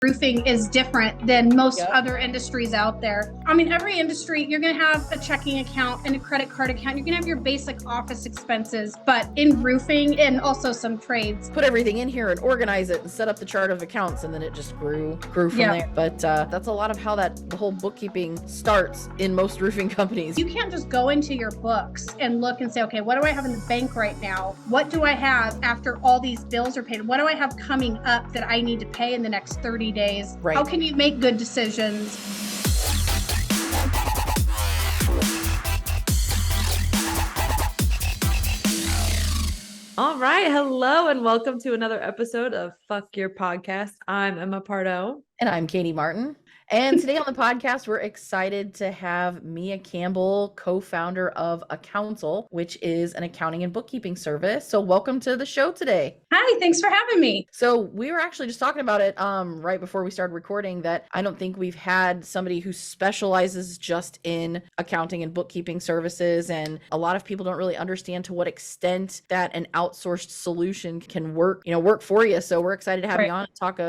roofing is different than most Yep. other industries out there. I mean, every industry, you're going to have a checking account and a credit card account. You're going to have your basic office expenses, but in roofing and also some trades. Put everything in here and organize it and set up the chart of accounts, and then it just grew from there. But that's a lot of how the whole bookkeeping starts in most roofing companies. You can't just go into your books and look and say, okay, what do I have in the bank right now? What do I have after all these bills are paid? What do I have coming up that I need to pay in the next 30 days? Right. How can you make good decisions? All right. Hello and welcome to another episode of Fuck Your Podcast. I'm Emma Pardo. And I'm Katy Martin. And today on the podcast, we're excited to have Mia Campbell, co-founder of Accountsel, which is an accounting and bookkeeping service. So welcome to the show today. Hi, thanks for having me. So we were actually just talking about it right before we started recording that I don't think we've had somebody who specializes just in accounting and bookkeeping services. And a lot of people don't really understand to what extent that an outsourced solution can work for you. So we're excited to have you on and talk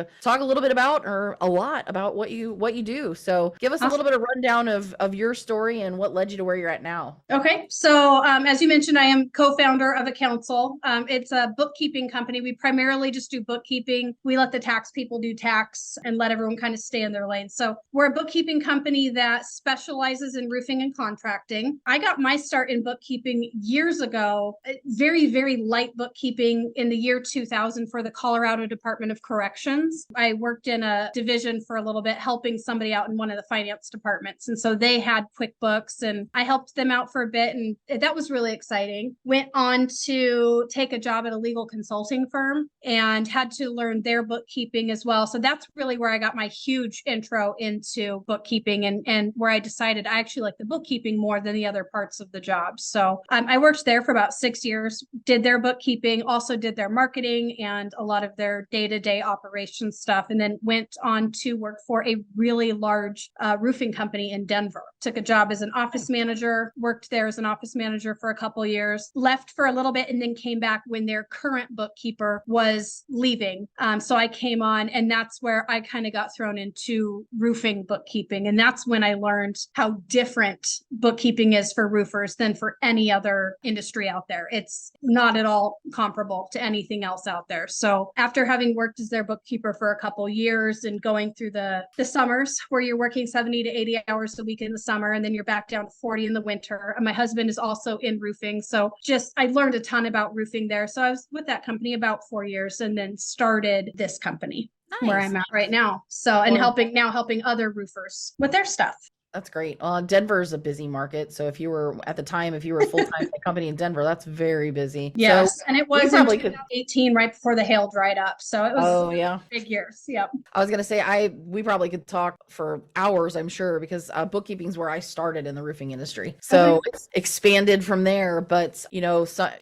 a little bit about, or a lot about what you do. So give us a little bit of rundown of your story and what led you to where you're at now. Okay. So as you mentioned, I am co-founder of Accountsel. It's a bookkeeping company. We primarily just do bookkeeping. We let the tax people do tax and let everyone kind of stay in their lane. So we're a bookkeeping company that specializes in roofing and contracting. I got my start in bookkeeping years ago, very, very light bookkeeping in the year 2000 for the Colorado Department of Corrections. I worked in a division for a little bit, helping somebody out in one of the finance departments. And so they had QuickBooks and I helped them out for a bit. And that was really exciting. Went on to take a job at a legal consulting firm and had to learn their bookkeeping as well. So that's really where I got my huge intro into bookkeeping and where I decided I actually like the bookkeeping more than the other parts of the job. So I worked there for about 6 years, did their bookkeeping, also did their marketing and a lot of their day-to-day operations stuff, and then went on to work for a really large roofing company in Denver. Took a job as an office manager, worked there as an office manager for a couple years, left for a little bit, and then came back when their current bookkeeper was leaving. So I came on, and that's where I kind of got thrown into roofing bookkeeping. And that's when I learned how different bookkeeping is for roofers than for any other industry out there. It's not at all comparable to anything else out there. So after having worked as their bookkeeper for a couple years and going through the summers where you're working 70 to 80 hours a week in the summer, and then you're back down to 40 in the winter. And my husband is also in roofing. So I learned a ton about roofing there. So I was with that company about 4 years and then started this company. Nice. Where I'm at right now. So, and helping other roofers with their stuff. That's great. Denver is a busy market. So if you were a full-time company in Denver, that's very busy. Yes. So and it was in 2018, right before the hail dried up. So it was big years. Yep. I was going to say, we probably could talk for hours, I'm sure, because bookkeeping is where I started in the roofing industry. So it's expanded from there, but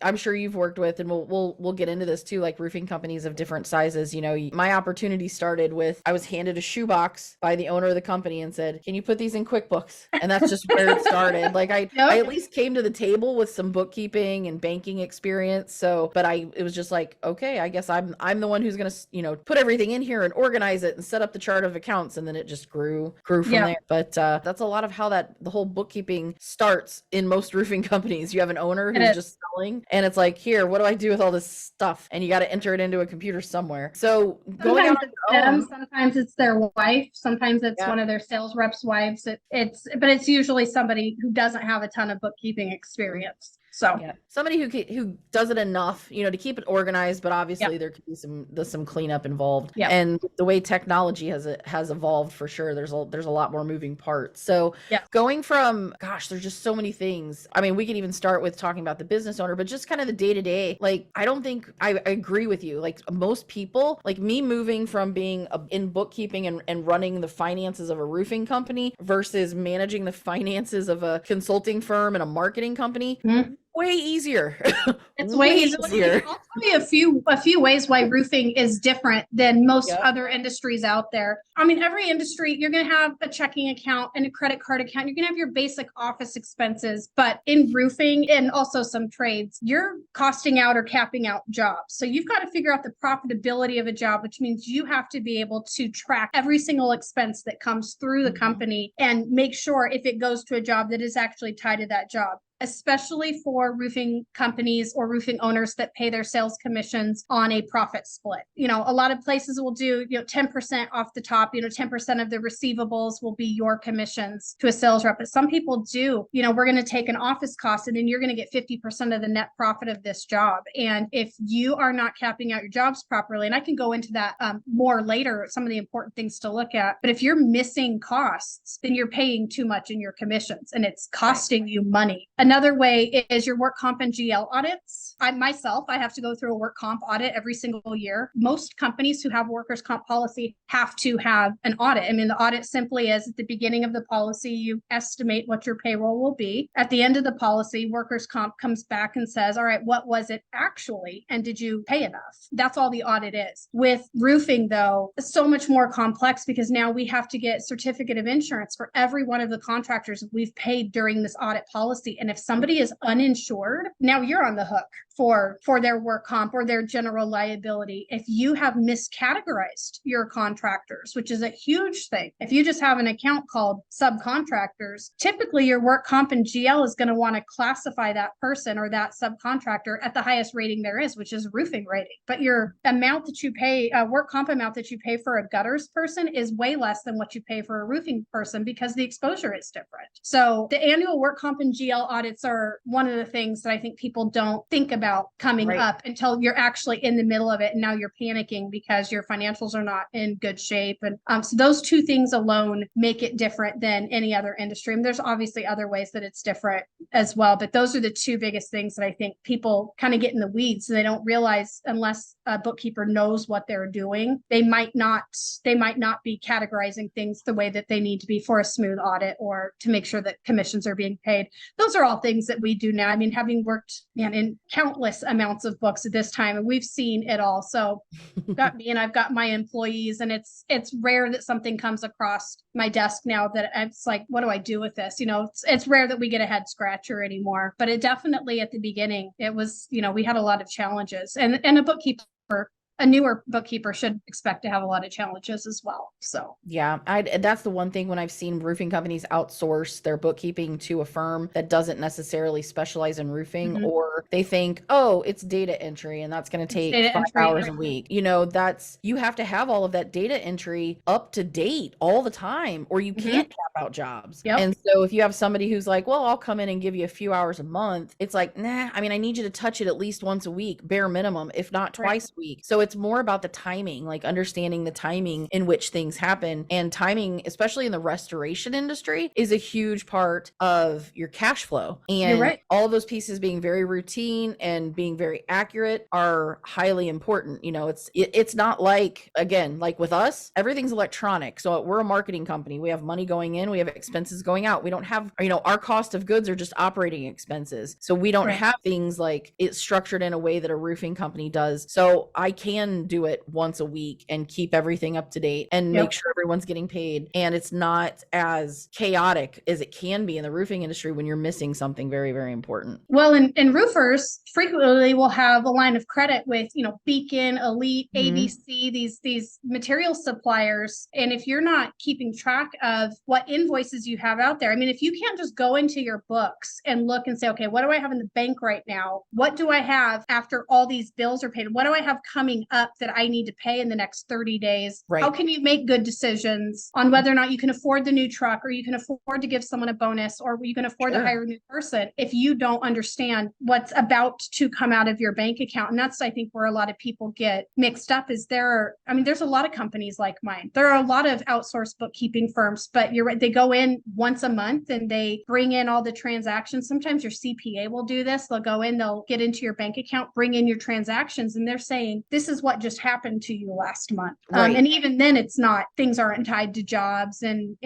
I'm sure you've worked with, and we'll get into this too, like roofing companies of different sizes. My opportunity started with, I was handed a shoebox by the owner of the company and said, can you put these in QuickBooks? And that's just where it started. Like I at least came to the table with some bookkeeping and banking experience. So, but it was just like, okay, I guess I'm the one who's going to, put everything in here and organize it and set up the chart of accounts. And then it just grew from there. But that's a lot of how the whole bookkeeping starts in most roofing companies. You have an owner who's just selling, and it's like, here, what do I do with all this stuff? And you got to enter it into a computer somewhere. So going out on your own, sometimes it's their wife, sometimes it's one of their sales reps' wives. But it's usually somebody who doesn't have a ton of bookkeeping experience. So somebody who does it enough, to keep it organized, but obviously there could be some cleanup involved. And the way technology has evolved, for sure, there's a lot more moving parts. So going from, there's just so many things. I mean, we could even start with talking about the business owner, but just kind of the day-to-day. Like, I don't think I agree with you. Like most people, like me moving from being in bookkeeping and running the finances of a roofing company versus managing the finances of a consulting firm and a marketing company. way easier. It's way easier. I'll tell you a few ways why roofing is different than most other industries out there. I mean, every industry, you're going to have a checking account and a credit card account. You're going to have your basic office expenses, but in roofing and also some trades, you're costing out or capping out jobs. So you've got to figure out the profitability of a job, which means you have to be able to track every single expense that comes through the company and make sure if it goes to a job that is actually tied to that job, especially for roofing companies or roofing owners that pay their sales commissions on a profit split. You know, a lot of places will do, 10% off the top, 10% of the receivables will be your commissions to a sales rep. But some people do, we're going to take an office cost and then you're going to get 50% of the net profit of this job. And if you are not capping out your jobs properly, and I can go into that more later, some of the important things to look at, but if you're missing costs, then you're paying too much in your commissions and it's costing you money. Another way is your work comp and GL audits. I have to go through a work comp audit every single year. Most companies who have workers' comp policy have to have an audit. I mean, the audit simply is at the beginning of the policy, you estimate what your payroll will be. At the end of the policy, workers' comp comes back and says, all right, what was it actually? And did you pay enough? That's all the audit is. With roofing, though, it's so much more complex because now we have to get certificate of insurance for every one of the contractors we've paid during this audit policy. And if somebody is uninsured, now you're on the hook for their work comp or their general liability. If you have miscategorized your contractors, which is a huge thing. If you just have an account called subcontractors, typically your work comp and GL is going to want to classify that person or that subcontractor at the highest rating there is, which is roofing rating. But your amount that you pay, work comp amount that you pay for a gutters person is way less than what you pay for a roofing person because the exposure is different. So the annual work comp and GL audits are one of the things that I think people don't think about coming up until you're actually in the middle of it. And now you're panicking because your financials are not in good shape. And so those two things alone make it different than any other industry. And there's obviously other ways that it's different as well. But those are the two biggest things that I think people kind of get in the weeds and they don't realize unless a bookkeeper knows what they're doing, they might not be categorizing things the way that they need to be for a smooth audit or to make sure that commissions are being paid. Those are all things that we do now. I mean, having worked in countless amounts of books at this time, and we've seen it all. So I've got me and I've got my employees, and it's rare that something comes across my desk now that it's like, what do I do with this? It's rare that we get a head scratcher anymore, but it definitely at the beginning, it was, we had a lot of challenges and a bookkeeper, a newer bookkeeper should expect to have a lot of challenges as well. So yeah, that's the one thing when I've seen roofing companies outsource their bookkeeping to a firm that doesn't necessarily specialize in roofing, or they think, oh, it's data entry and that's going to take 5 hours a week. You have to have all of that data entry up to date all the time, or you can't cap out jobs. And so if you have somebody who's like, well, I'll come in and give you a few hours a month, it's like, nah, I mean, I need you to touch it at least once a week, bare minimum, if not twice a week. So it's more about the timing, like understanding the timing in which things happen. And timing, especially in the restoration industry, is a huge part of your cash flow. And all of those pieces being very routine and being very accurate are highly important. It's not like, again, like with us, everything's electronic. So we're a marketing company. We have money going in, we have expenses going out. We don't have, our cost of goods are just operating expenses. So we don't have things like it's structured in a way that a roofing company does. So I can do it once a week and keep everything up to date and make sure everyone's getting paid. And it's not as chaotic as it can be in the roofing industry when you're missing something very, very important. Well, and roofers frequently will have a line of credit with, Beacon, Elite, ABC, these material suppliers. And if you're not keeping track of what invoices you have out there, I mean, if you can't just go into your books and look and say, okay, what do I have in the bank right now? What do I have after all these bills are paid? What do I have coming up that I need to pay in the next 30 days? How can you make good decisions on whether or not you can afford the new truck, or you can afford to give someone a bonus, or you can afford to hire a new person if you don't understand what's about to come out of your bank account? And that's, I think, where a lot of people get mixed up is there's a lot of companies like mine. There are a lot of outsourced bookkeeping firms, but you're right. They go in once a month and they bring in all the transactions. Sometimes your CPA will do this. They'll go in, they'll get into your bank account, bring in your transactions, and they're saying, this is what just happened to you last month. Right. And even then things aren't tied to jobs and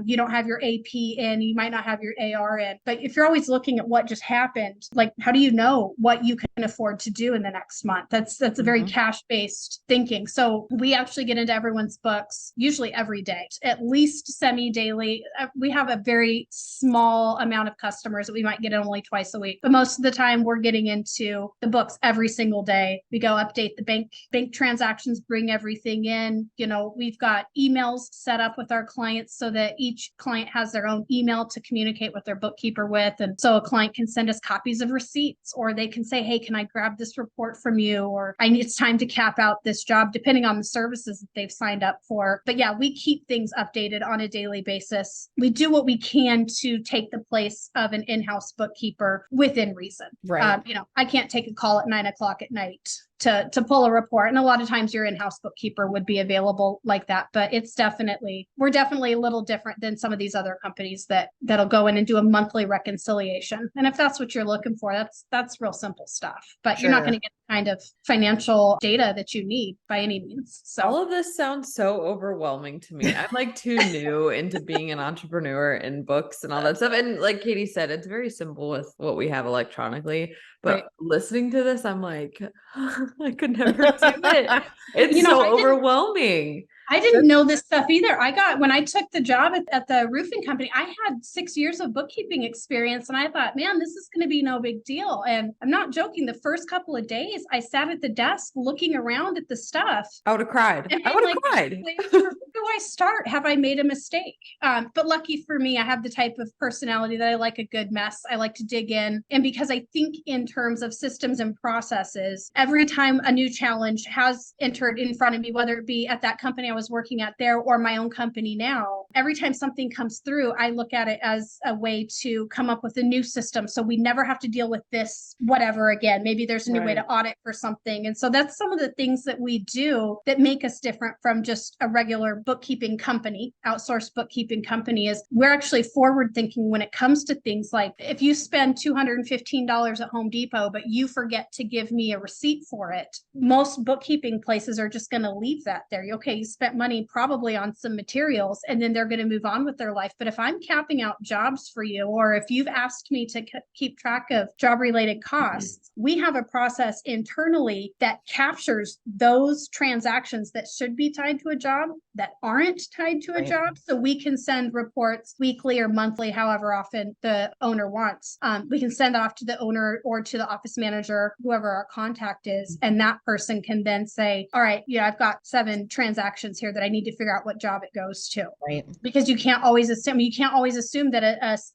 you don't have your AP in, you might not have your AR in. But if you're always looking at what just happened, like, how do you know what you can afford to do in the next month? That's a very cash-based thinking. So we actually get into everyone's books usually every day, at least semi-daily. We have a very small amount of customers that we might get in only twice a week, but most of the time we're getting into the books every single day. We go update the bank transactions, bring everything in. We've got emails set up with our clients so that each client has their own email to communicate with their bookkeeper with. And so a client can send us copies of receipts, or they can say, hey, can I grab this report from you? Or it's time to cap out this job, depending on the services that they've signed up for. But yeah, we keep things updated on a daily basis. We do what we can to take the place of an in-house bookkeeper within reason. Right. I can't take a call at 9 o'clock at night to pull a report. And a lot of times your in-house bookkeeper would be available like that. But we're definitely a little different than some of these other companies that'll go in and do a monthly reconciliation. And if that's what you're looking for, that's real simple stuff. But You're not going to get the kind of financial data that you need by any means. So all of this sounds so overwhelming to me. I'm like too new into being an entrepreneur in books and all that stuff. And like Katie said, it's very simple with what we have electronically. But listening to this, I'm like, I could never do it. It's so overwhelming. I didn't know this stuff either. When I took the job at the roofing company, I had 6 years of bookkeeping experience, and I thought, man, this is going to be no big deal. And I'm not joking. The first couple of days, I sat at the desk looking around at the stuff. I would have cried. I would have cried. Where do I start? Have I made a mistake? But lucky for me, I have the type of personality that I like a good mess. I like to dig in. And because I think in terms of systems and processes, every time a new challenge has entered in front of me, whether it be at that company I was working at there or my own company now, every time something comes through, I look at it as a way to come up with a new system. So we never have to deal with this, whatever, again. Maybe there's a new way to audit for something. And so that's some of the things that we do that make us different from just a regular bookkeeping company, outsourced bookkeeping company, is we're actually forward thinking when it comes to things like, if you spend $215 at Home Depot, but you forget to give me a receipt for it, most bookkeeping places are just going to leave that there. Okay, you spent money probably on some materials, and then they're going to move on with their life. But if I'm capping out jobs for you, or if you've asked me to keep track of job related costs, we have a process internally that captures those transactions that should be tied to a job that aren't tied to a job. So we can send reports weekly or monthly, however often the owner wants. We can send that off to the owner or to the office manager, whoever our contact is. And that person can then say, all right, I've got 7 transactions here that I need to figure out what job it goes to. Right. Because you can't always assume that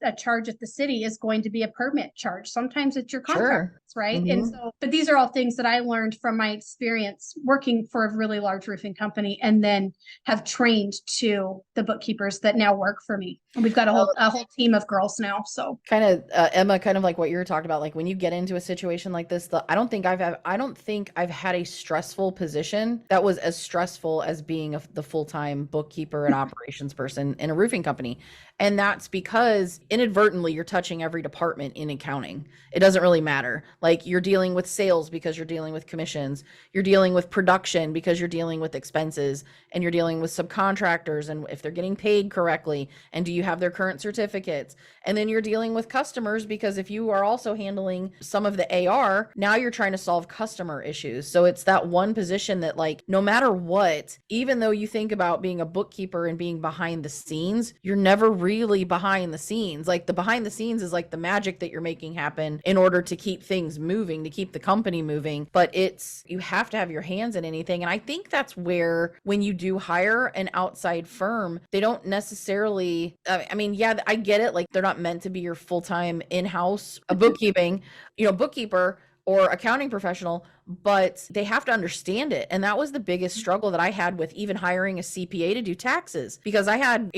a charge at the city is going to be a permit charge. Sometimes it's your contract, right? And so, but these are all things that I learned from my experience working for a really large roofing company, and then have trained to the bookkeepers that now work for me. And we've got a whole team of girls now. So kind of Emma, kind of like what you're talking about, like when you get into a situation like this, I don't think I've had a stressful position that was as stressful as being the full-time bookkeeper and operations person in a roofing company. And that's because inadvertently you're touching every department in accounting. It doesn't really matter. Like, you're dealing with sales because you're dealing with commissions. You're dealing with production because you're dealing with expenses, and you're dealing with subcontractors and if they're getting paid correctly, and do you have their current certificates? And then you're dealing with customers because if you are also handling some of the AR, now you're trying to solve customer issues. So it's that one position that, like, no matter what, even though you think about being a bookkeeper and being behind the scenes, you're never really behind the scenes. Like, the behind the scenes is like the magic that you're making happen in order to keep things moving, to keep the company moving. But you have to have your hands in anything. And I think that's where, when you do hire an outside firm, they don't necessarily, I get it. Like, they're not meant to be your full-time in-house bookkeeper or accounting professional, but they have to understand it. And that was the biggest struggle that I had with even hiring a CPA to do taxes, because I'd had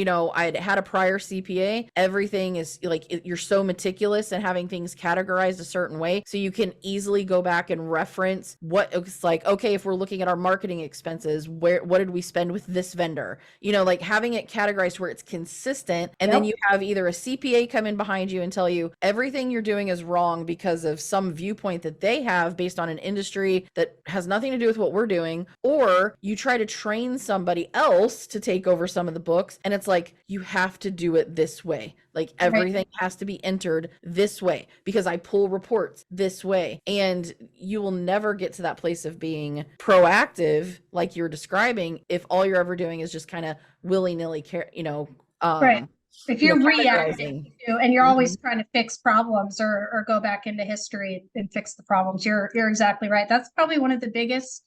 a prior CPA. Everything is like, you're so meticulous and having things categorized a certain way. So you can easily go back and reference what it's like, okay, if we're looking at our marketing expenses, what did we spend with this vendor? Like having it categorized where it's consistent. And then you have either a CPA come in behind you and tell you everything you're doing is wrong because of some viewpoint that they have based on an industry industry that has nothing to do with what we're doing, or you try to train somebody else to take over some of the books, and it's like, you have to do it this way. Like everything has to be entered this way because I pull reports this way. And you will never get to that place of being proactive like you're describing if all you're ever doing is just kind of willy-nilly, Right. If you're categorizing. reacting to, and you're always trying to fix problems or go back into history and fix the problems, you're exactly right. That's probably one of the biggest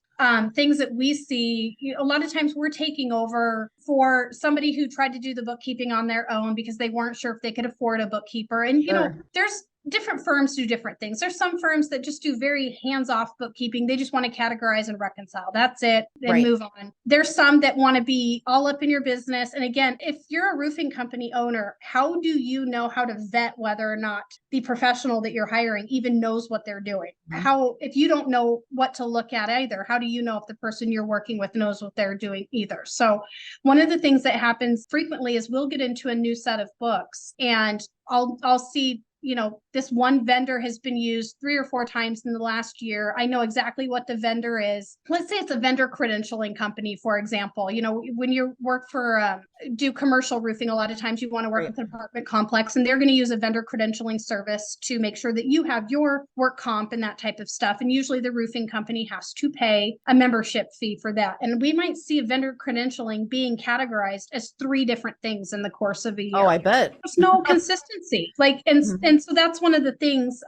things that we see. A lot of times we're taking over for somebody who tried to do the bookkeeping on their own because they weren't sure if they could afford a bookkeeper. And, you know, there's different firms do different things. There's some firms that just do very hands-off bookkeeping. They just want to categorize and reconcile. That's it. And move on. There's some that want to be all up in your business. And again, if you're a roofing company owner, how do you know how to vet whether or not the professional that you're hiring even knows what they're doing? How, if you don't know what to look at either, how do you know if the person you're working with knows what they're doing either? So one of the things that happens frequently is we'll get into a new set of books and I'll see, you know, this one vendor has been used 3 or 4 times in the last year. I know exactly what the vendor is. Let's say it's a vendor credentialing company, for example. You know, when you work for, do commercial roofing, a lot of times you want to work with an apartment complex, and they're going to use a vendor credentialing service to make sure that you have your work comp and that type of stuff. And usually the roofing company has to pay a membership fee for that. And we might see a vendor credentialing being categorized as 3 different things in the course of a year. Oh, I bet. There's no consistency. Like, and so that's one of the things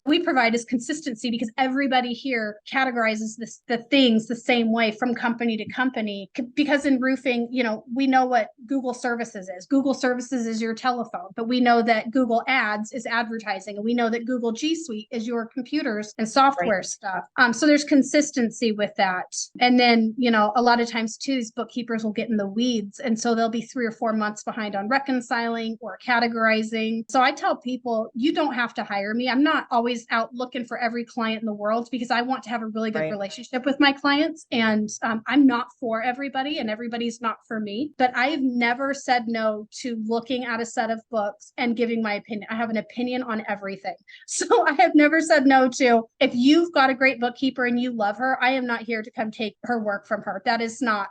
we provide is consistency, because everybody here categorizes the things the same way from company to company. Because in roofing, you know, we know what Google Services is. Google Services is your telephone, but we know that Google Ads is advertising, and we know that Google G Suite is your computers and software stuff. So there's consistency with that. And then, you know, a lot of times too, these bookkeepers will get in the weeds, and so they'll be 3 or 4 months behind on reconciling or categorizing. So I tell people, you don't have to hire me. I'm not always out looking for every client in the world, because I want to have a really good relationship with my clients. And I'm not for everybody, and everybody's not for me. But I've never said no to looking at a set of books and giving my opinion. I have an opinion on everything. So I have never said no to, if you've got a great bookkeeper and you love her, I am not here to come take her work from her. That's not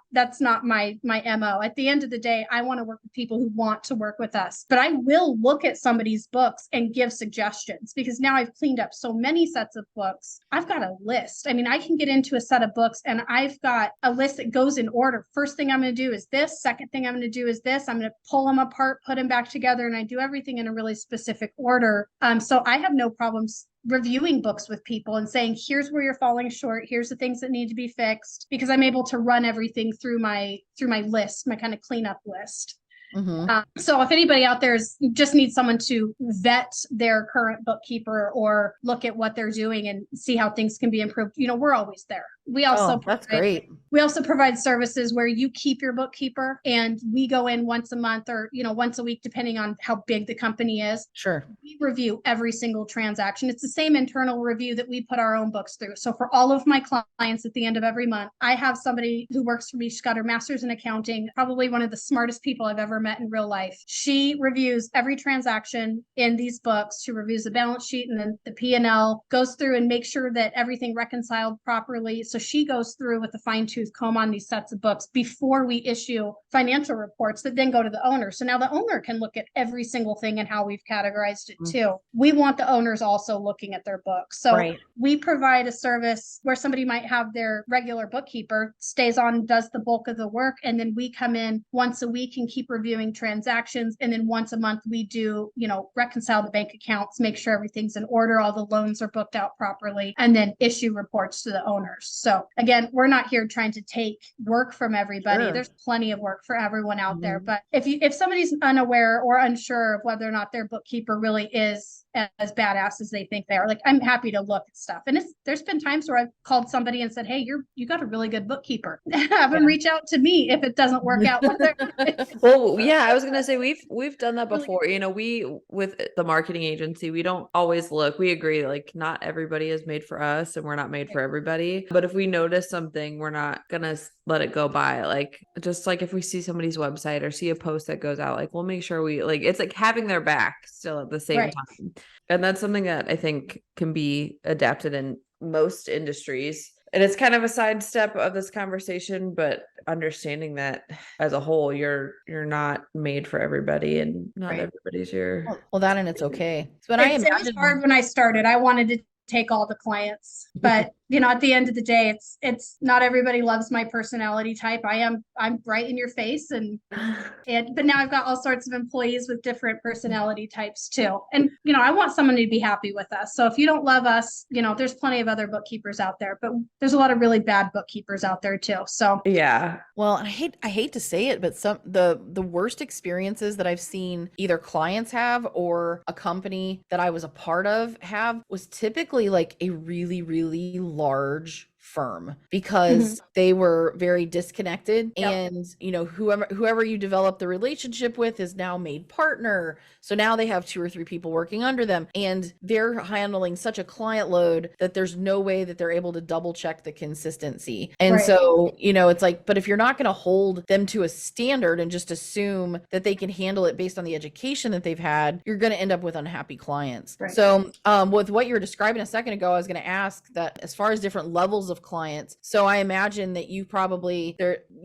my MO. At the end of the day, I want to work with people who want to work with us. But I will look at somebody's books and give suggestions, because now I've cleaned up so many sets of books. I've got a list. I mean, I can get into a set of books and I've got a list that goes in order. First thing I'm going to do is this. Second thing I'm going to do is this. I'm going to pull them apart, put them back together, and I do everything in a really specific order. So I have no problems reviewing books with people and saying, here's where you're falling short. Here's the things that need to be fixed, because I'm able to run everything through my list, my kind of cleanup list. So if anybody out there just needs someone to vet their current bookkeeper or look at what they're doing and see how things can be improved, you know, we're always there. We also that's great. We also provide services where you keep your bookkeeper, and we go in once a month or, you know, once a week, depending on how big the company is. Sure. We review every single transaction. It's the same internal review that we put our own books through. So for all of my clients at the end of every month, I have somebody who works for me. She's got her master's in accounting, probably one of the smartest people I've ever met in real life. She reviews every transaction in these books. She reviews the balance sheet and then the P&L, goes through and makes sure that everything reconciled properly. So she goes through with a fine-tooth comb on these sets of books before we issue financial reports that then go to the owner. So now the owner can look at every single thing and how we've categorized it too. We want the owners also looking at their books. So we provide a service where somebody might have their regular bookkeeper, stays on, does the bulk of the work, and then we come in once a week and keep reviewing transactions. And then once a month we do, you know, reconcile the bank accounts, make sure everything's in order, all the loans are booked out properly, and then issue reports to the owners. So again, we're not here trying to take work from everybody. Sure. There's plenty of work for everyone out there. But if somebody's unaware or unsure of whether or not their bookkeeper really is as badass as they think they are, like, I'm happy to look at stuff. And there's been times where I've called somebody and said, hey, you got a really good bookkeeper. Have them reach out to me if it doesn't work out with their Well, yeah, I was gonna say we've done that before. You know, we with the marketing agency, we don't always look. We agree, like, not everybody is made for us, and we're not made for everybody. But if we notice something, we're not gonna let it go by. Like, just like if we see somebody's website or see a post that goes out, like, we'll make sure we, like, it's like having their back still at the same time. And that's something that I think can be adapted in most industries. And it's kind of a sidestep of this conversation, but understanding that as a whole, you're not made for everybody, and not Right. everybody's your. Well, that and it's okay. So when I It was imagine, hard when I started. I wanted to take all the clients, but at the end of the day, it's not everybody loves my personality type. I'm bright in your face, but now I've got all sorts of employees with different personality types too. And I want someone to be happy with us. So if you don't love us, there's plenty of other bookkeepers out there, but there's a lot of really bad bookkeepers out there too. So Yeah. well, I hate to say it, but the worst experiences that I've seen either clients have or a company that I was a part of have was typically like a really, really large firm, because they were very disconnected. Yep. And whoever you develop the relationship with is now made partner, so now they have 2 or 3 people working under them, and they're handling such a client load that there's no way that they're able to double check the consistency. And Right. so it's like, but if you're not going to hold them to a standard and just assume that they can handle it based on the education that they've had, you're going to end up with unhappy clients. Right. So with what you were describing a second ago, I was going to ask that as far as different levels of clients. So I imagine that you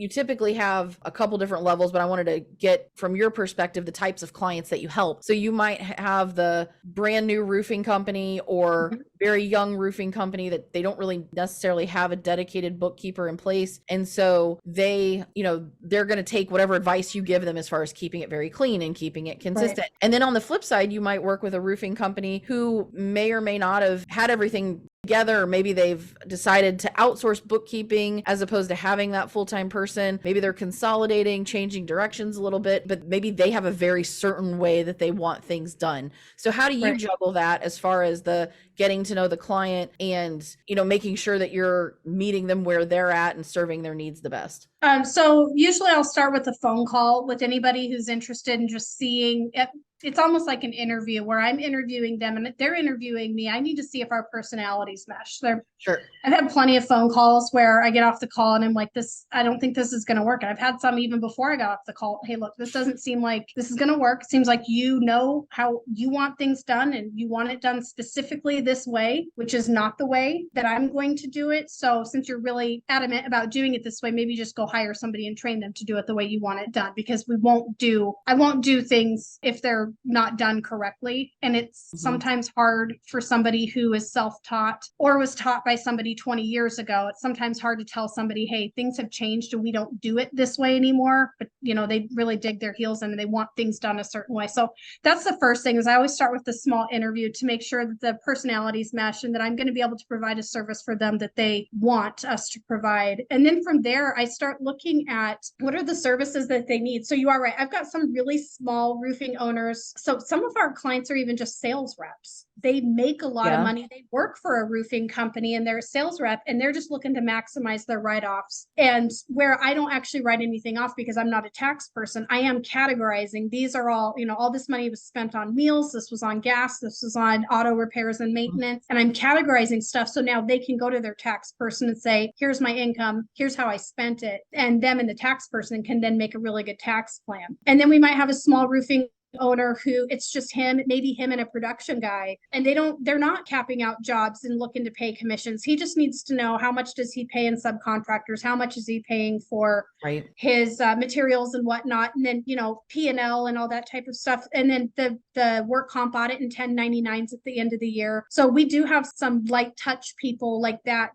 typically have a couple different levels, but I wanted to get from your perspective the types of clients that you help. So you might have the brand new roofing company or very young roofing company that they don't really necessarily have a dedicated bookkeeper in place. And so they're going to take whatever advice you give them as far as keeping it very clean and keeping it consistent. Right. And then on the flip side, you might work with a roofing company who may or may not have had everything together, or maybe they've decided to outsource bookkeeping as opposed to having that full-time person. Maybe they're consolidating, changing directions a little bit, but maybe they have a very certain way that they want things done. So how do you juggle that as far as the getting to know the client and making sure that you're meeting them where they're at and serving their needs the best? So usually I'll start with a phone call with anybody who's interested in just seeing it. It's almost like an interview where I'm interviewing them and they're interviewing me. I need to see if our personalities mesh. Sure. I've had plenty of phone calls where I get off the call and I'm like, I don't think this is going to work. And I've had some even before I got off the call. Hey, look, this doesn't seem like this is going to work. It seems like you know how you want things done and you want it done specifically this way, which is not the way that I'm going to do it. So since you're really adamant about doing it this way, maybe just go hire somebody and train them to do it the way you want it done, because I won't do things if they're not done correctly. And it's sometimes hard for somebody who is self-taught or was taught by somebody 20 years ago. It's sometimes hard to tell somebody, hey, things have changed and we don't do it this way anymore. But they really dig their heels in and they want things done a certain way. So that's the first thing, is I always start with a small interview to make sure that the personalities mesh and that I'm going to be able to provide a service for them that they want us to provide. And then from there, I start looking at what are the services that they need. So you are right. I've got some really small roofing owners. So some of our clients are even just sales reps. They make a lot of money. They work for a roofing company and they're a sales rep and they're just looking to maximize their write-offs. And where I don't actually write anything off because I'm not a tax person, I am categorizing. These are all, all this money was spent on meals. This was on gas. This was on auto repairs and maintenance. And I'm categorizing stuff. So now they can go to their tax person and say, here's my income. Here's how I spent it. And them and the tax person can then make a really good tax plan. And then we might have a small roofing owner who it's just maybe him and a production guy, and they're not capping out jobs and looking to pay commissions. He just needs to know how much does he pay in subcontractors, how much is he paying for his materials and whatnot, and then P&L and all that type of stuff, and then the work comp audit and 1099s at the end of the year. So we do have some light touch people like that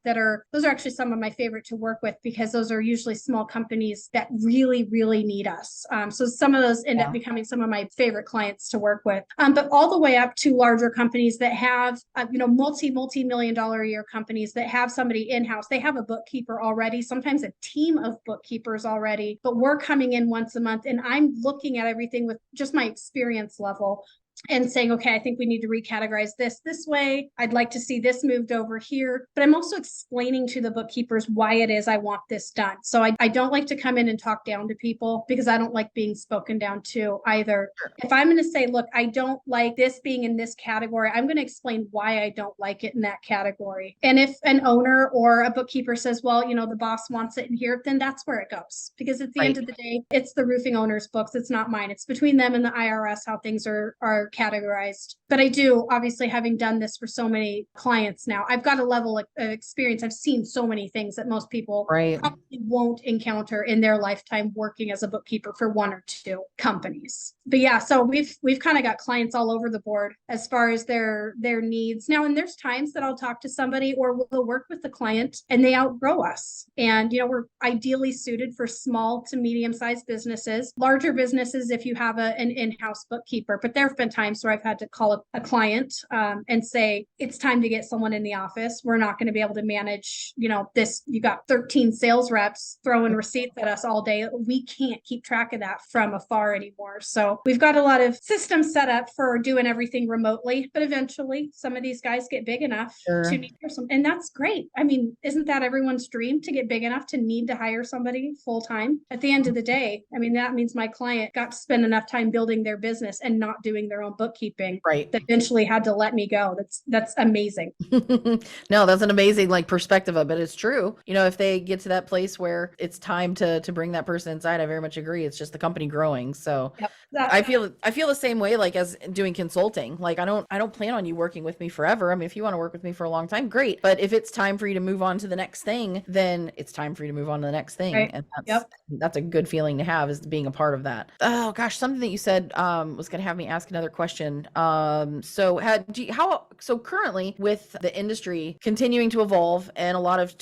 those are actually some of my favorite to work with, because those are usually small companies that really, really need us. So some of those end up becoming some of my favorite clients to work with, but all the way up to larger companies that have, multi-million dollar a year companies that have somebody in-house. They have a bookkeeper already, sometimes a team of bookkeepers already, but we're coming in once a month and I'm looking at everything with just my experience level and saying, okay, I think we need to recategorize this way. I'd like to see this moved over here. But I'm also explaining to the bookkeepers why it is I want this done. So I don't like to come in and talk down to people, because I don't like being spoken down to either. If I'm going to say, look, I don't like this being in this category, I'm going to explain why I don't like it in that category. And if an owner or a bookkeeper says, well, the boss wants it in here, then that's where it goes. Because at the end of the day, it's the roofing owner's books. It's not mine. It's between them and the IRS how things are they're categorized. But I do, obviously, having done this for so many clients now, I've got a level of experience. I've seen so many things that most people Right. probably won't encounter in their lifetime working as a bookkeeper for one or two companies. But yeah, so we've kind of got clients all over the board as far as their needs. Now, and there's times that I'll talk to somebody or we'll work with the client and they outgrow us. And, we're ideally suited for small to medium-sized businesses, larger businesses if you have an in-house bookkeeper. But there have been times where I've had to call a client and say, it's time to get someone in the office. We're not going to be able to manage, this. You got 13 sales reps throwing receipts at us all day. We can't keep track of that from afar anymore. So we've got a lot of systems set up for doing everything remotely, but eventually some of these guys get big enough to need some, and that's great. I mean, isn't that everyone's dream, to get big enough to need to hire somebody full time? At the end of the day, I mean, that means my client got to spend enough time building their business and not doing their own bookkeeping. Right. That eventually had to let me go. That's amazing. No, that's an amazing perspective of it. It's true. If they get to that place where it's time to bring that person inside, I very much agree. It's just the company growing. So Yep. I feel the same way, as doing consulting. I don't plan on you working with me forever. I mean, if you want to work with me for a long time, great. But if it's time for you to move on to the next thing, then it's time for you to move on to the next thing. Right. And that's a good feeling to have, is being a part of that. Oh gosh, something that you said was going to have me ask another question. So currently with the industry continuing to evolve and a lot of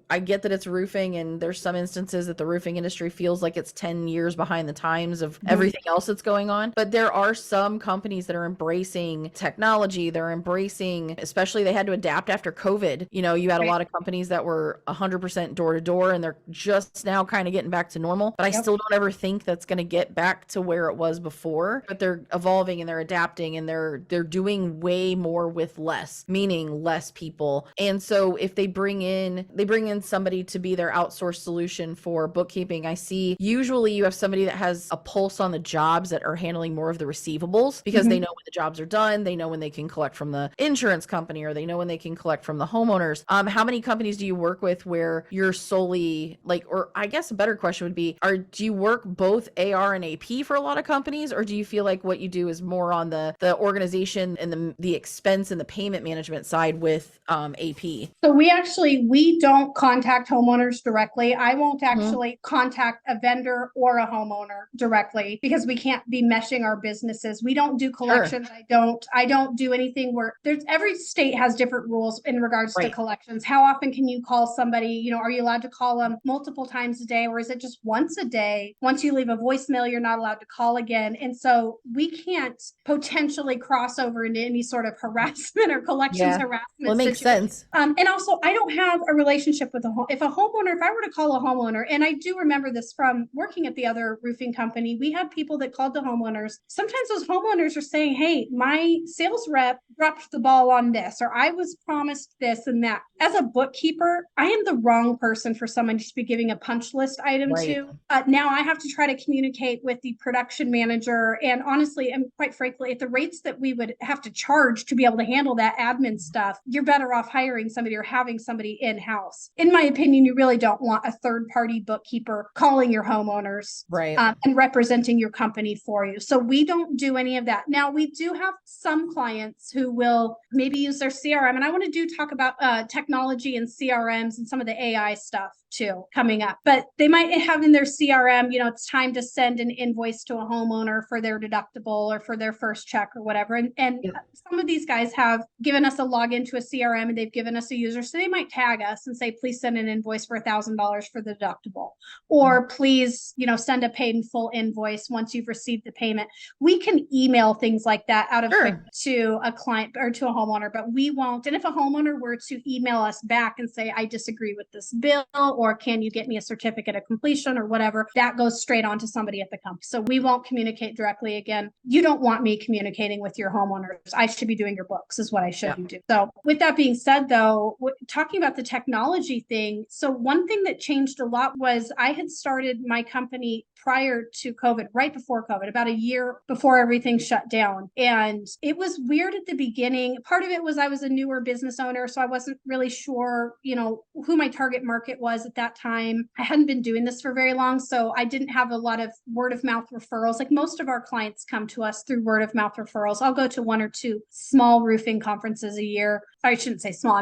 I get that it's roofing, and there's some instances that the roofing industry feels like it's 10 years behind the times of everything else that's going on. But there are some companies that are embracing technology. They're embracing, especially they had to adapt after COVID. You had a lot of companies that were 100% door to door, and they're just now kind of getting back to normal. But I still don't ever think that's going to get back to where it was before. But they're evolving and they're adapting, and they're doing way more with less, meaning less people. And so if they bring in somebody to be their outsourced solution for bookkeeping, I see usually you have somebody that has a pulse on the jobs that are handling more of the receivables, because they know when the jobs are done, they know when they can collect from the insurance company, or they know when they can collect from the homeowners. How many companies do you work with where you're solely or I guess a better question would be, do you work both AR and AP for a lot of companies, or do you feel like what you do is more on the organization and the expense and the payment management side with AP? So we don't contact homeowners directly. I won't actually contact a vendor or a homeowner directly, because we can't be meshing our businesses. We don't do collections. Sure. I don't do anything where every state has different rules in regards to collections. How often can you call somebody? Are you allowed to call them multiple times a day, or is it just once a day? Once you leave a voicemail, you're not allowed to call again. And so we can't potentially cross over into any sort of harassment or collections harassment. Well, it makes sense. And also, I don't have a relationship with if I were to call a homeowner, and I do remember this from working at the other roofing company, we had people that called the homeowners. Sometimes those homeowners are saying, hey, my sales rep dropped the ball on this, or I was promised this and that. As a bookkeeper, I am the wrong person for someone to be giving a punch list item to. Now I have to try to communicate with the production manager. And honestly, and quite frankly, at the rates that we would have to charge to be able to handle that admin stuff, you're better off hiring somebody or having somebody in-house. In my opinion, you really don't want a third-party bookkeeper calling your homeowners and representing your company for you. So we don't do any of that. Now, we do have some clients who will maybe use their CRM. And I want to talk about technology and CRMs and some of the AI stuff too coming up. But they might have in their CRM, it's time to send an invoice to a homeowner for their deductible or for their first check or whatever. And some of these guys have given us a login to a CRM, and they've given us a user. So they might tag us and say, please send an invoice for $1,000 for the deductible, or please, send a paid in full invoice once you've received the payment. We can email things like that out of to a client or to a homeowner, but we won't. And if a homeowner were to email us back and say, I disagree with this bill, or can you get me a certificate of completion or whatever, that goes straight on to somebody at the company. So we won't communicate directly. Again, you don't want me communicating with your homeowners. I should be doing your books is what I should do. So with that being said, though, talking about the technology thing. So one thing that changed a lot was I had started my company prior to COVID, right before COVID, about a year before everything shut down. And it was weird at the beginning. Part of it was I was a newer business owner, so I wasn't really sure, who my target market was at that time. I hadn't been doing this for very long, so I didn't have a lot of word of mouth referrals. Like most of our clients come to us through word of mouth referrals. I'll go to 1 or 2 small roofing conferences a year. I shouldn't say small.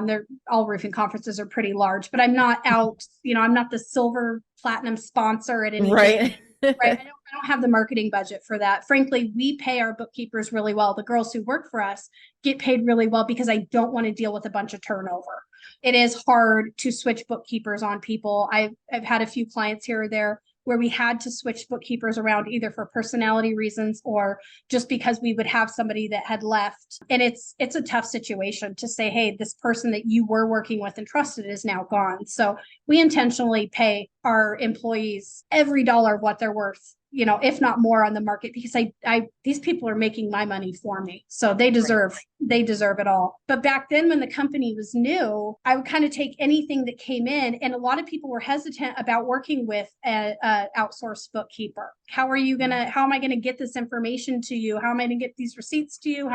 All roofing conferences are pretty large, but I'm not out, I'm not the silver platinum sponsor at anything. Right. Right. I don't have the marketing budget for that. Frankly, we pay our bookkeepers really well. The girls who work for us get paid really well because I don't want to deal with a bunch of turnover. It is hard to switch bookkeepers on people. I've had a few clients here or there where we had to switch bookkeepers around either for personality reasons or just because we would have somebody that had left. And it's a tough situation to say, hey, this person that you were working with and trusted is now gone. So we intentionally pay our employees every dollar of what they're worth, if not more on the market, because these people are making my money for me. So they deserve it all. But back then when the company was new, I would kind of take anything that came in, and a lot of people were hesitant about working with a outsourced bookkeeper. How am I going to get this information to you? How am I going to get these receipts to you?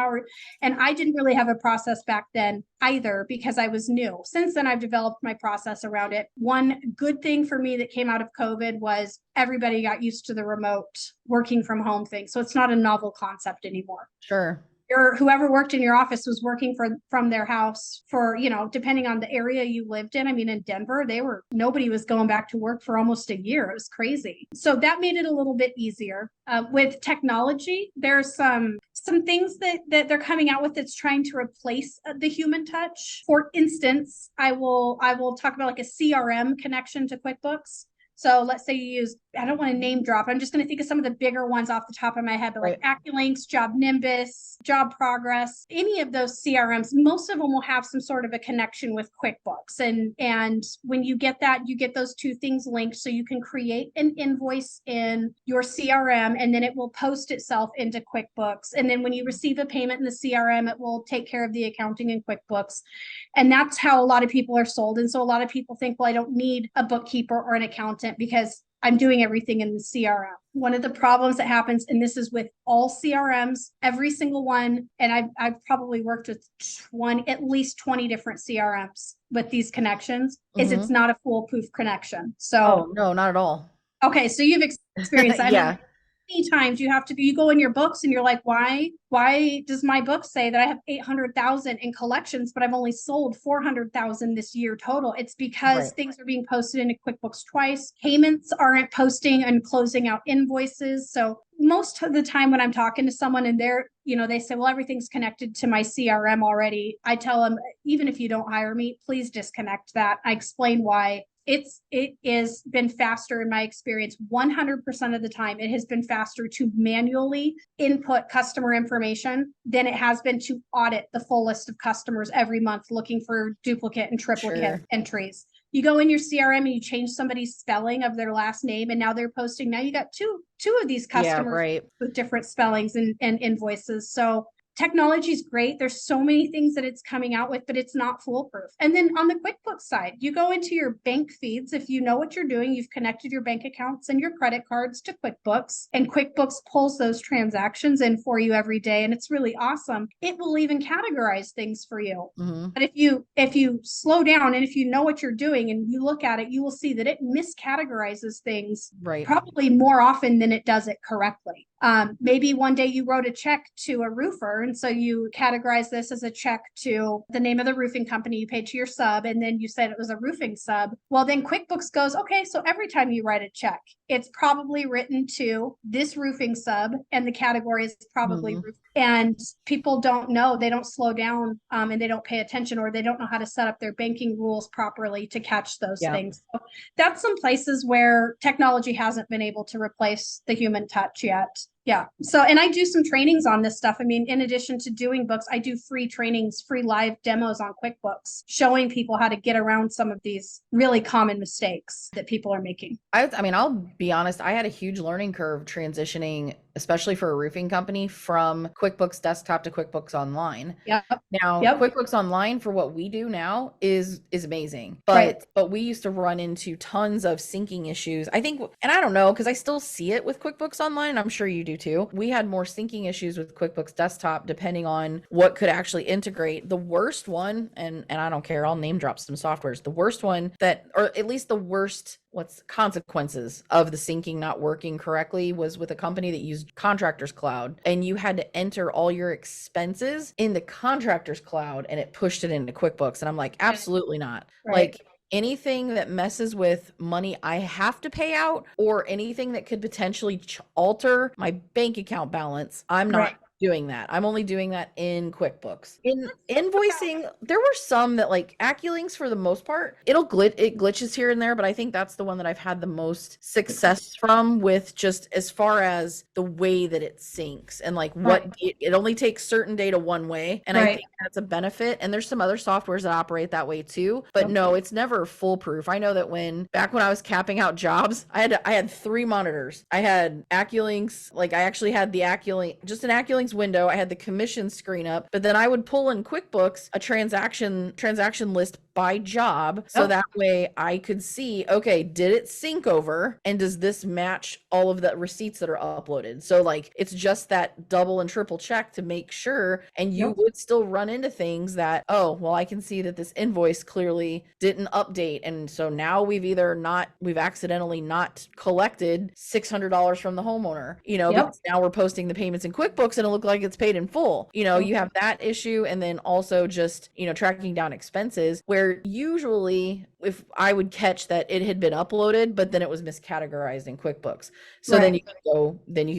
And I didn't really have a process back then either because I was new. Since then, I've developed my process around it. One good thing for me that came out of COVID was everybody got used to the remote working from home thing. So it's not a novel concept anymore. Sure. Whoever worked in your office was working from their house for, depending on the area you lived in. I mean, in Denver, nobody was going back to work for almost a year. It was crazy. So that made it a little bit easier. With technology, there's some things that they're coming out with that's trying to replace the human touch. For instance, I will talk about like a CRM connection to QuickBooks. So let's say you use, I don't want to name drop. I'm just going to think of some of the bigger ones off the top of my head, but like AccuLinks, Job Nimbus, Job Progress, any of those CRMs, most of them will have some sort of a connection with QuickBooks. And when you get that, you get those 2 things linked. So you can create an invoice in your CRM, and then it will post itself into QuickBooks. And then when you receive a payment in the CRM, it will take care of the accounting in QuickBooks. And that's how a lot of people are sold. And so a lot of people think, well, I don't need a bookkeeper or an accountant because I'm doing everything in the CRM. One of the problems that happens, and this is with all CRMs, every single one, and I've probably worked with at least 20 different CRMs with these connections, is it's not a foolproof connection. So no, not at all. Okay, so you've experienced that. Yeah. Many times you go in your books and you're like, why does my book say that I have 800,000 in collections, but I've only sold 400,000 this year total? It's because things are being posted into QuickBooks twice. Payments aren't posting and closing out invoices. So most of the time when I'm talking to someone and they say, well, everything's connected to my CRM already. I tell them, even if you don't hire me, please disconnect that. I explain why. It has been faster in my experience. 100% of the time, it has been faster to manually input customer information than it has been to audit the full list of customers every month, looking for duplicate and triplicate entries. You go in your CRM and you change somebody's spelling of their last name, and now they're posting. Now you got two of these customers with different spellings and invoices. So technology is great. There's so many things that it's coming out with, but it's not foolproof. And then on the QuickBooks side, you go into your bank feeds. If you know what you're doing, you've connected your bank accounts and your credit cards to QuickBooks, and QuickBooks pulls those transactions in for you every day. And it's really awesome. It will even categorize things for you. But if you slow down and if you know what you're doing and you look at it, you will see that it miscategorizes things probably more often than it does it correctly. Maybe one day you wrote a check to a roofer, and so you categorize this as a check to the name of the roofing company you paid to your sub, and then you said it was a roofing sub. Well, then QuickBooks goes, okay, so every time you write a check, it's probably written to this roofing sub, and the category is probably roof. And people don't know, they don't slow down, and they don't pay attention, or they don't know how to set up their banking rules properly to catch those things. So that's some places where technology hasn't been able to replace the human touch yet. Yeah. So, and I do some trainings on this stuff. I mean, in addition to doing books, I do free trainings, free live demos on QuickBooks, showing people how to get around some of these really common mistakes that people are making. I mean, I'll be honest, I had a huge learning curve transitioning especially for a roofing company, from QuickBooks Desktop to QuickBooks Online. Yep. Now, Yep. QuickBooks Online for what we do now is amazing. Right. But we used to run into tons of syncing issues. I think, and I don't know, because I still see it with QuickBooks Online. I'm sure you do too. We had more syncing issues with QuickBooks Desktop depending on what could actually integrate. The worst one, and I don't care, I'll name drop some softwares. The worst one that, or at least the worst what's consequences of the syncing not working correctly, was with a company that used Contractor's Cloud, and you had to enter all your expenses in the Contractor's Cloud and it pushed it into QuickBooks. And I'm like, absolutely not. Right. Like, anything that messes with money I have to pay out, or anything that could potentially alter my bank account balance, I'm not Right. doing that. I'm only doing that in QuickBooks. In invoicing, there were some that, like AccuLinks, for the most part, it glitches here and there, but I think that's the one that I've had the most success from, with just as far as the way that it syncs and like what it only takes certain data one way. And I think that's a benefit. And there's some other softwares that operate that way too, but no, it's never foolproof. I know that back when I was capping out jobs, I had 3 monitors. I had AccuLinks, like I actually had the just an AccuLinks window. I had the commission screen up, but then I would pull in QuickBooks a transaction list by job, so that way I could see, okay, did it sync over, and does this match all of the receipts that are uploaded? So like, it's just that double and triple check to make sure. And you would still run into things that, oh, well, I can see that this invoice clearly didn't update, and so now we've accidentally not collected $600 from the homeowner, because now we're posting the payments in QuickBooks and it looked like it's paid in full. You have that issue, and then also just tracking down expenses, where usually if I would catch that it had been uploaded, but then it was miscategorized in QuickBooks. So then you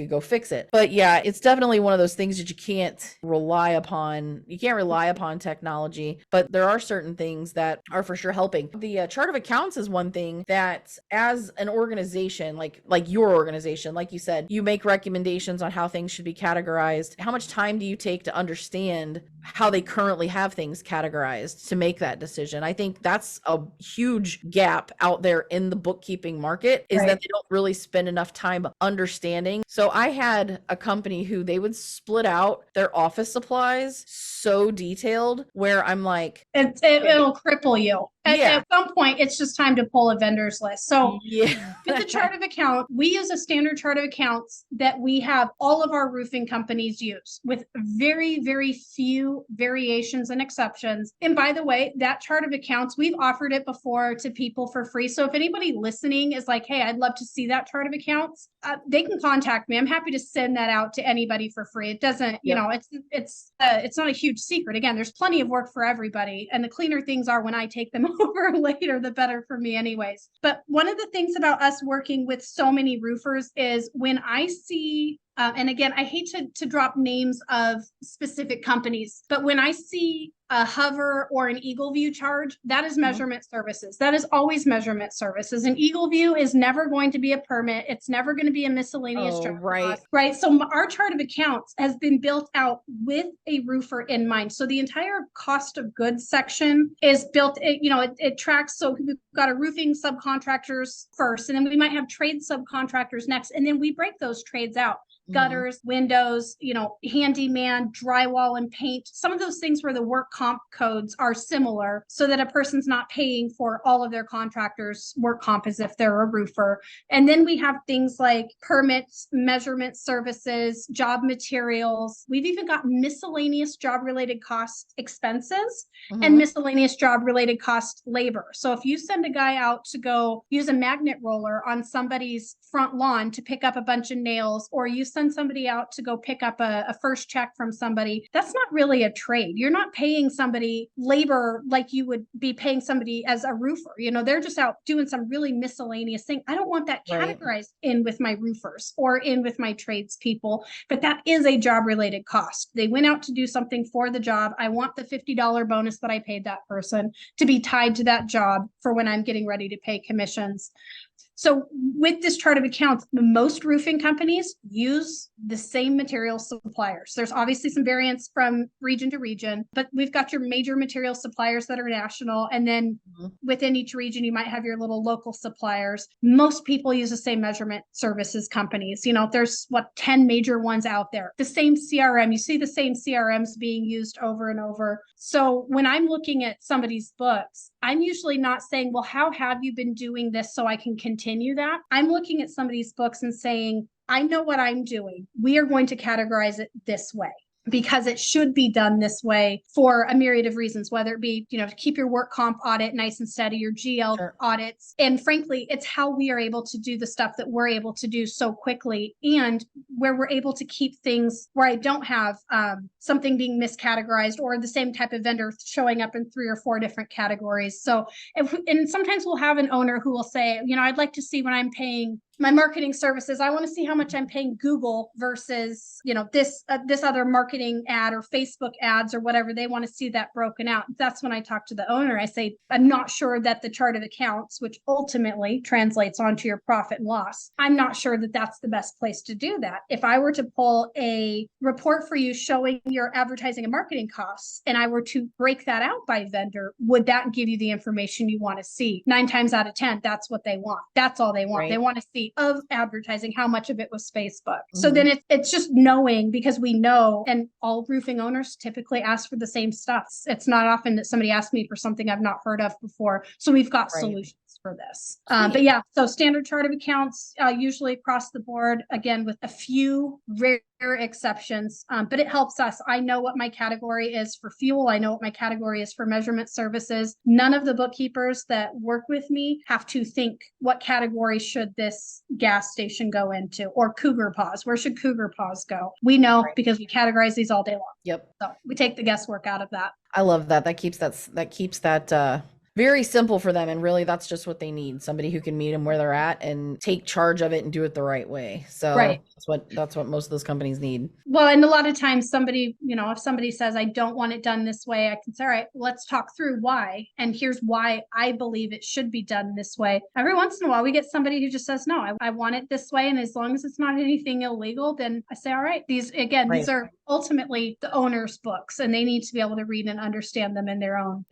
could go fix it. But yeah, it's definitely one of those things that you can't rely upon. You can't rely upon technology, but there are certain things that are for sure helping. The chart of accounts is one thing that, as an organization, like your organization, like you said, you make recommendations on how things should be categorized. How much time do you take to understand how they currently have things categorized to make that decision? I think that's a huge gap out there in the bookkeeping market, is that they don't really spend enough time understanding. So I had a company who they would split out their office supplies so detailed, where I'm like, it'll cripple you. At some point, it's just time to pull a vendor's list. So with the chart of account, we use a standard chart of accounts that we have all of our roofing companies use, with very, very few variations and exceptions. And by the way, that chart of accounts, we've offered it before to people for free. So if anybody listening is like, hey, I'd love to see that chart of accounts, they can contact me. I'm happy to send that out to anybody for free. It doesn't, it's not a huge secret. Again, there's plenty of work for everybody. And the cleaner things are when I take them over later, the better for me anyways. But one of the things about us working with so many roofers is when I see, and again, I hate to drop names of specific companies, but when I see a Hover or an Eagle View charge, that is measurement services. That is always measurement services. An Eagle View is never going to be a permit. It's never going to be a miscellaneous charge. Right. So our chart of accounts has been built out with a roofer in mind. So the entire cost of goods section is built, it tracks. So we've got a roofing subcontractors first, and then we might have trade subcontractors next. And then we break those trades out. Gutters, windows, handyman, drywall, and paint. Some of those things where the work comp codes are similar, so that a person's not paying for all of their contractors' work comp as if they're a roofer. And then we have things like permits, measurement services, job materials. We've even got miscellaneous job-related cost expenses and miscellaneous job-related cost labor. So if you send a guy out to go use a magnet roller on somebody's front lawn to pick up a bunch of nails, or you send somebody out to go pick up a first check from somebody, that's not really a trade. You're not paying somebody labor like you would be paying somebody as a roofer. They're just out doing some really miscellaneous thing. I don't want that categorized in with my roofers or in with my tradespeople, but that is a job related cost. They went out to do something for the job. I want the $50 bonus that I paid that person to be tied to that job for when I'm getting ready to pay commissions. So with this chart of accounts, most roofing companies use the same material suppliers. There's obviously some variance from region to region, but we've got your major material suppliers that are national. And then within each region, you might have your little local suppliers. Most people use the same measurement services companies. You know, there's 10 major ones out there. The same CRM, you see the same CRMs being used over and over. So when I'm looking at somebody's books, I'm usually not saying, well, how have you been doing this so I can continue that? I'm looking at somebody's books and saying, I know what I'm doing. We are going to categorize it this way, because it should be done this way for a myriad of reasons, whether it be, to keep your work comp audit nice and steady, your GL audits. And frankly, it's how we are able to do the stuff that we're able to do so quickly, and where we're able to keep things where I don't have something being miscategorized or the same type of vendor showing up in 3 or 4 different categories. So, and sometimes we'll have an owner who will say, I'd like to see when I'm paying my marketing services, I want to see how much I'm paying Google versus, this other marketing ad or Facebook ads or whatever. They want to see that broken out. That's when I talk to the owner. I say, I'm not sure that the chart of accounts, which ultimately translates onto your profit and loss, I'm not sure that that's the best place to do that. If I were to pull a report for you showing your advertising and marketing costs, and I were to break that out by vendor, would that give you the information you want to see? 9 times out of 10, that's what they want. That's all they want. Right. They want to see of advertising, how much of it was Facebook. So then it's just knowing, because we know, and all roofing owners typically ask for the same stuff. It's not often that somebody asks me for something I've not heard of before. So we've got solutions for this. But yeah, so standard chart of accounts, usually across the board, again, with a few rare exceptions, but it helps us. I know what my category is for fuel. I know what my category is for measurement services. None of the bookkeepers that work with me have to think, what category should this gas station go into, or Cougar Paws? Where should Cougar Paws go? We know because we categorize these all day long. Yep. So we take the guesswork out of that. I love that. That keeps that very simple for them. And really, that's just what they need. Somebody who can meet them where they're at and take charge of it and do it the right way. So that's what most of those companies need. Well, and a lot of times somebody, if somebody says, I don't want it done this way, I can say, all right, let's talk through why. And here's why I believe it should be done this way. Every once in a while, we get somebody who just says, no, I want it this way. And as long as it's not anything illegal, then I say, all right, these are ultimately the owner's books, and they need to be able to read and understand them in their own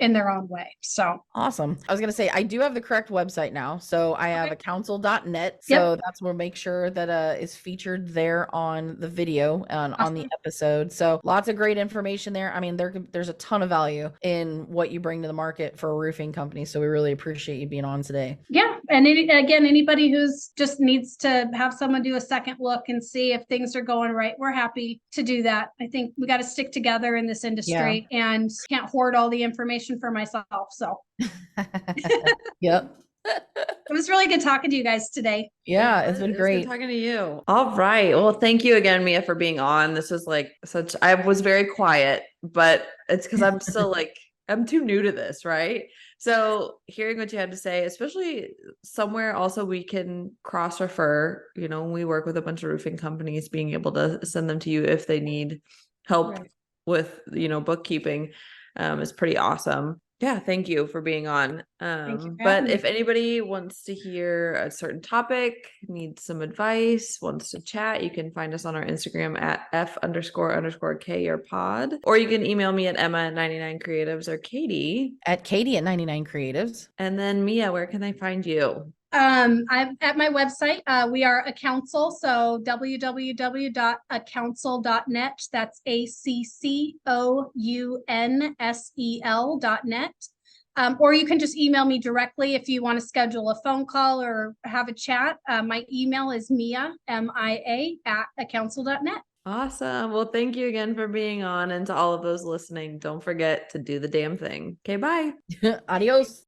way. So awesome. I was going to say, I do have the correct website now. So I have a council.net. So that's where make sure that is featured there on the video and on the episode. So lots of great information there. I mean, there's a ton of value in what you bring to the market for a roofing company. So we really appreciate you being on today. Yeah. And anybody who's just needs to have someone do a second look and see if things are going right, we're happy to do that. I think we got to stick together in this industry and can't hoard all the information for myself. So yep. It was really good talking to you guys today. Yeah, it's been great talking to you. All right. Well, thank you again, Mia, for being on. This was I was very quiet, but it's because I'm still I'm too new to this, right? So hearing what you had to say, especially somewhere also we can cross-refer, we work with a bunch of roofing companies, being able to send them to you if they need help with, bookkeeping is pretty awesome. Yeah, thank you for being on. But if anybody wants to hear a certain topic, needs some advice, wants to chat, you can find us on our Instagram at F__K your pod, or you can email me at Emma at 99 Creatives or Katy at 99 Creatives. And then Mia, where can they find you? I'm at my website. We are a council, so www.acouncil.net. That's ACCOUNSEL.net. Or you can just email me directly if you want to schedule a phone call or have a chat. My email is Mia, MIA, at acouncil.net. Awesome. Well, thank you again for being on, and to all of those listening, don't forget to do the damn thing. Okay, bye. Adios.